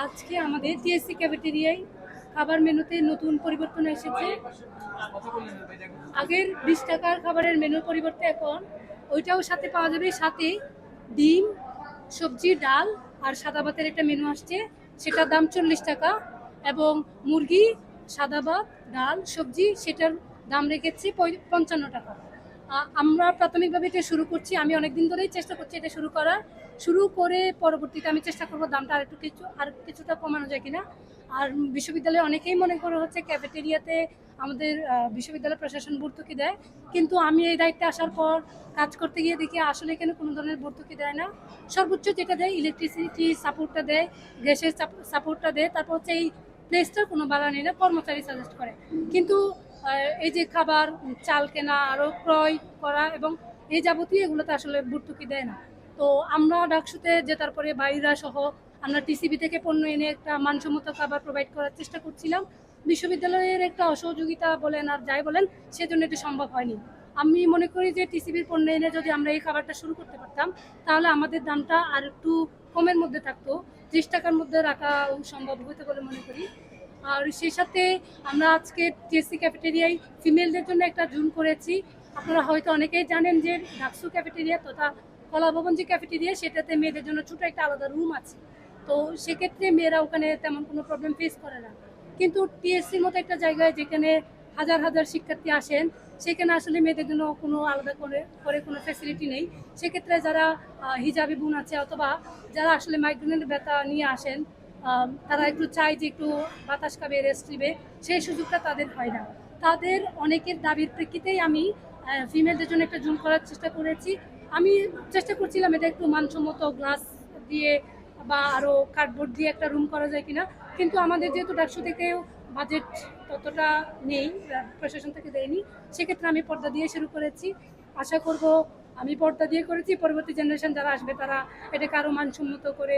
আজকে আমাদের টিএসসি ক্যাফেটেরিয়ায় খাবার মেনুতে নতুন পরিবর্তন এসেছে। আগের 20 টাকার খাবারের মেনুর পরিবর্তে এখন ওইটাও সাথে পাওয়া যাবে, সাথে ডিম, সবজি, ডাল আর সাদা ভাতের একটা মেনু আসছে, সেটার দাম 40 টাকা। এবং মুরগি, সাদা ভাত, ডাল, সবজি, সেটার দাম রেখেছি 55 টাকা। আমরা প্রাথমিকভাবে এটা শুরু করছি। আমি অনেকদিন ধরেই চেষ্টা করছি এটা শুরু করে পরবর্তীতে আমি চেষ্টা করবো দামটা আর কিছুটা কমানো যায় কিনা। আর বিশ্ববিদ্যালয়ে অনেকেই মনে করে হচ্ছে ক্যাফেটেরিয়াতে আমাদের বিশ্ববিদ্যালয় প্রশাসন ভর্তুকি দেয়, কিন্তু আমি এই দায়িত্বে আসার পর কাজ করতে গিয়ে দেখি আসলে এখানে কোনো ধরনের ভর্তুকি দেয় না। সর্বোচ্চ যেটা দেয় ইলেকট্রিসিটি সাপোর্টটা দেয়, গ্যাসের সাপোর্টটা দেয়, তারপর হচ্ছে এই প্লেসটার কোনো বাধা নেই না, কর্মচারী সাজেস্ট করে। কিন্তু এই যে খাবার, চাল কেনা, আরও ক্রয় করা এবং এই যাবতীয় এগুলোতে আসলে ভর্তুকি দেয় না। তো আমরা ডাকসুতে যে তারপরে বাইরা সহ আমরা টিসিবি থেকে পণ্য এনে একটা মানসম্মত খাবার প্রোভাইড করার চেষ্টা করছিলাম। বিশ্ববিদ্যালয়ের একটা অসহযোগিতা বলেন আর যাই বলেন, সেজন্য এটা সম্ভব হয়নি। আমি মনে করি যে টিসিবির পণ্য এনে যদি আমরা এই খাবারটা শুরু করতে পারতাম, তাহলে আমাদের দামটা আর একটু কমের মধ্যে থাকতো, 30 টাকার মধ্যে রাখা সম্ভব হতে বলে মনে করি। আর সেই সাথে আমরা আজকে টিএসসি ক্যাফেটেরিয়ায় ফিমেলদের জন্য একটা জুন করেছি। আপনারা হয়তো অনেকেই জানেন যে ডাকসু ক্যাফেটেরিয়া তথা কলাভবন যে ক্যাফেটেরিয়া, সেটাতে মেয়েদের জন্য ছোটো একটা আলাদা রুম আছে। তো সেক্ষেত্রে মেয়েরা ওখানে তেমন কোনো প্রবলেম ফেস করে না। কিন্তু টিএসসির মতো একটা জায়গায় যেখানে হাজার হাজার শিক্ষার্থী আসেন, সেখানে আসলে মেয়েদের জন্য কোনো আলাদা করে কোনো ফ্যাসিলিটি নেই। সেক্ষেত্রে যারা হিজাবি বোন আছে অথবা যারা আসলে মাইগ্রেনের ব্যথা নিয়ে আসেন, তারা একটু চায় যে একটু বাতাস খাবে, রেস্ট নেবে, সেই সুযোগটা তাদের হয় না। তাদের অনেকের দাবির প্রেক্ষিতেই আমি ফিমেলদের জন্য একটা জুন করার চেষ্টা করেছি। আমি চেষ্টা করছিলাম এটা একটু মানসম্মত গ্লাস দিয়ে বা আরও কার্ডবোর্ড দিয়ে একটা রুম করা যায় কিনা, কিন্তু আমাদের যেহেতু ডাকসু থেকেও বাজেট ততটা নেই, প্রশাসন থেকে দেয়নি, সেক্ষেত্রে আমি পর্দা দিয়ে শুরু করেছি। আশা করব আমি পর্দা দিয়ে করেছি, পরবর্তী জেনারেশন যারা আসবে তারা এটাকে আরও মানসম্মত করে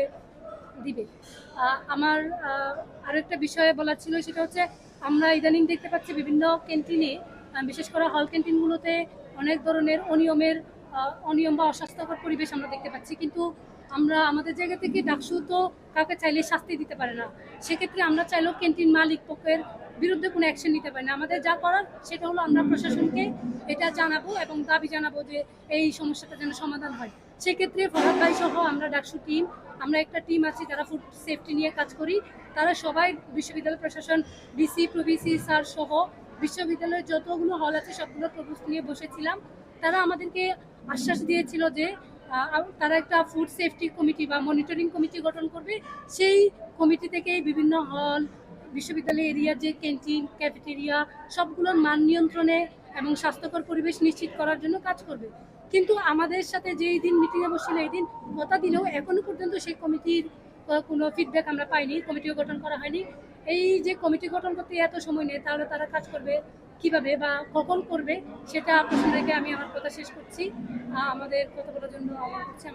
দিবে। আমার আরও একটা বিষয়ে বলার ছিল, সেটা হচ্ছে আমরা ইদানিং দেখতে পাচ্ছি বিভিন্ন ক্যান্টিনে, বিশেষ করে হল ক্যান্টিনগুলোতে অনেক ধরনের অনিয়ম বা অস্বাস্থ্যকর পরিবেশ আমরা দেখতে পাচ্ছি। কিন্তু আমরা আমাদের জায়গা থেকে ডাকসু তো কাউকে চাইলে শাস্তি দিতে পারে না। সেক্ষেত্রে আমরা চাইলেও ক্যান্টিন মালিক পক্ষের বিরুদ্ধে কোনো অ্যাকশন নিতে পারি না। আমাদের যা করার সেটা হলো আমরা প্রশাসনকে এটা জানাবো এবং দাবি জানাবো যে এই সমস্যাটা যেন সমাধান হয়। সেক্ষেত্রে ফরহাদ ভাই সহ আমরা ডাকসু টিম, আমরা একটা টিম আছি যারা ফুড সেফটি নিয়ে কাজ করি। তারা সবাই বিশ্ববিদ্যালয় প্রশাসন, ডিসি, প্রভিসি স্যার সহ বিশ্ববিদ্যালয়ের যতগুলো হল আছে সবগুলো প্রপোজ নিয়ে বসেছিলাম। তারা আমাদেরকে আশ্বাস দিয়েছিল যে তারা একটা ফুড সেফটি কমিটি বা মনিটরিং কমিটি গঠন করবে। সেই কমিটি থেকেই বিভিন্ন হল, বিশ্ববিদ্যালয় এরিয়ার যে ক্যান্টিন, ক্যাফেটেরিয়া, সবগুলোর মান নিয়ন্ত্রণে এবং স্বাস্থ্যকর পরিবেশ নিশ্চিত করার জন্য কাজ করবে। কিন্তু আমাদের সাথে যেই দিন মিটিংয়ে বসছিল, এই দিন কথা দিলেও এখনো পর্যন্ত সেই কমিটির কোনো ফিডব্যাক আমরা পাইনি, কমিটিও গঠন করা হয়নি। এই যে কমিটি গঠন করতে এত সময় নেই, তাহলে তারা কাজ করবে কিভাবে বা কখন করবে, সেটা প্রশ্ন রেখে আমি আমার কথা শেষ করছি। আমাদের কথা বলার জন্য আমার হচ্ছে